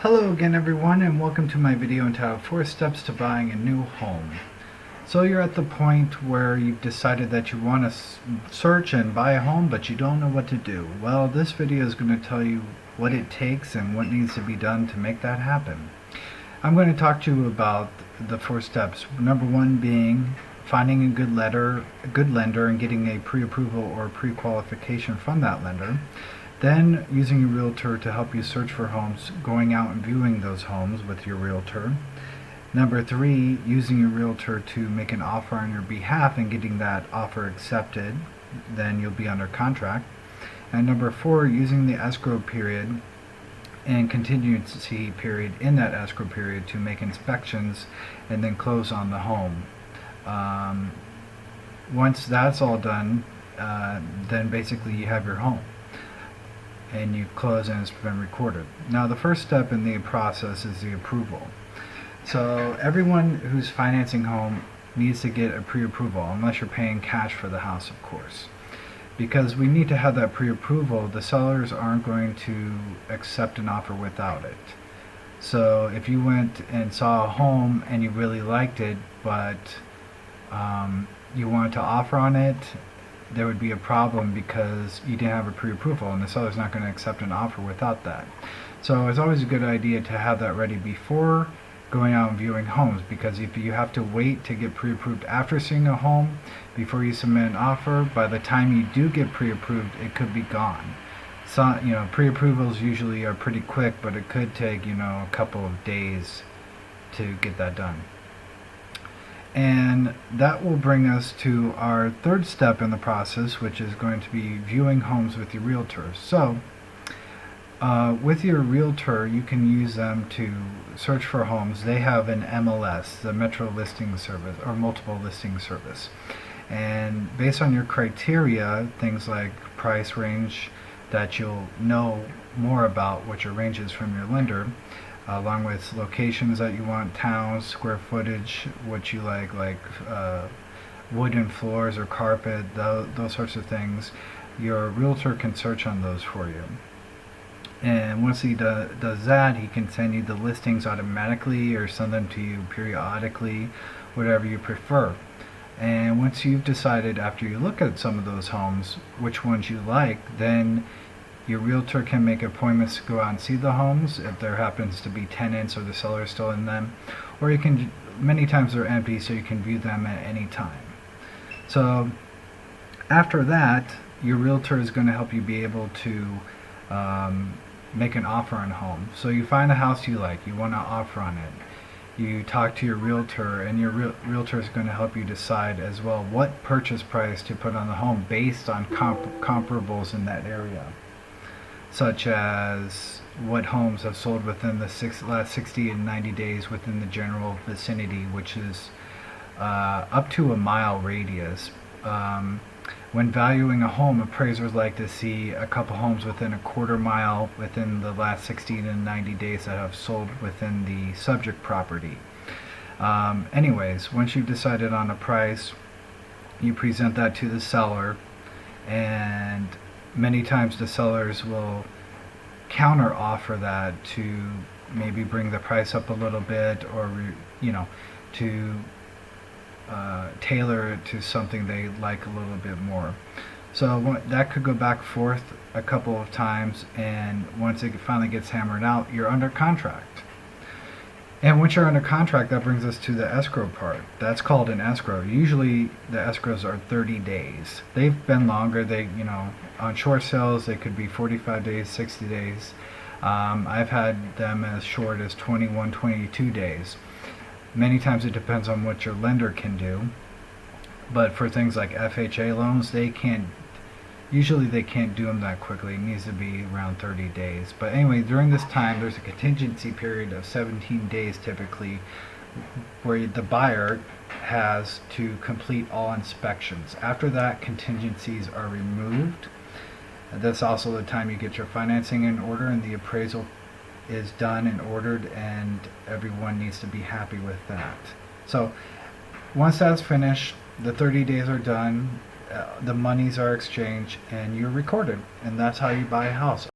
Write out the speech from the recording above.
Hello again everyone, and welcome to my video entitled 4 Steps to Buying a New Home. So you're at the point where you've decided that you want to search and buy a home, but you don't know what to do. Well, this video is going to tell you what it takes and what needs to be done to make that happen. I'm going to talk to you about the 4 steps. Number 1 being finding a good lender and getting a pre-approval or pre-qualification from that lender. Then using a realtor to help you search for homes, going out and viewing those homes with your realtor. Number 3, using your realtor to make an offer on your behalf and getting that offer accepted. Then you'll be under contract. And number 4, using the escrow period and contingency period in that escrow period to make inspections and then close on the home. Once that's all done, then basically you have your home and you close and it's been recorded. Now the first step in the process is the approval. So everyone who's financing home needs to get a pre-approval, unless you're paying cash for the house, of course. Because we need to have that pre-approval, the sellers aren't going to accept an offer without it. So if you went and saw a home and you really liked it, but you wanted to offer on it, there would be a problem because you didn't have a pre-approval and the seller's not going to accept an offer without that. So it's always a good idea to have that ready before going out and viewing homes, because if you have to wait to get pre-approved after seeing a home before you submit an offer, by the time you do get pre-approved, it could be gone. So, pre-approvals usually are pretty quick, but it could take, a couple of days to get that done. And that will bring us to our third step in the process, which is going to be viewing homes with your realtor. So, with your realtor, you can use them to search for homes. They have an MLS, the Metro Listing Service, or Multiple Listing Service. And based on your criteria, things like price range that you'll know more about what your range is from your lender, along with locations that you want, towns, square footage, what you like wooden floors or carpet, those sorts of things. Your realtor can search on those for you. And once he does that, he can send you the listings automatically or send them to you periodically, whatever you prefer. And once you've decided, after you look at some of those homes, which ones you like, then your realtor can make appointments to go out and see the homes if there happens to be tenants or the seller is still in them. Or you can, many times they're empty, so you can view them at any time. So after that, your realtor is going to help you be able to make an offer on a home. So you find a house you like, you want to offer on it. You talk to your realtor, and your realtor is going to help you decide as well what purchase price to put on the home based on comparables in that area, such as what homes have sold within the last 60 and 90 days within the general vicinity, which is up to a mile radius. When valuing a home, appraisers like to see a couple homes within a quarter mile within the last 60 to 90 days that have sold within the subject property. Anyways, once you've decided on a price, you present that to the seller, and many times the sellers will counter offer that to maybe bring the price up a little bit, or to tailor it to something they like a little bit more. So that could go back and forth a couple of times, and once it finally gets hammered out, you're under contract. And once you're under contract, that brings us to the escrow part. That's called an escrow. Usually the escrows are 30 days. They've been longer. On short sales, they could be 45 days, 60 days. I've had them as short as 21, 22 days. Many times it depends on what your lender can do. But for things like FHA loans, usually they can't do them that quickly. It needs to be around 30 days. But anyway, during this time, there's a contingency period of 17 days typically, where the buyer has to complete all inspections. After that, contingencies are removed. That's also the time you get your financing in order and the appraisal is done and ordered, and everyone needs to be happy with that. So once that's finished, the 30 days are done, the monies are exchanged, and you're recorded, and that's how you buy a house.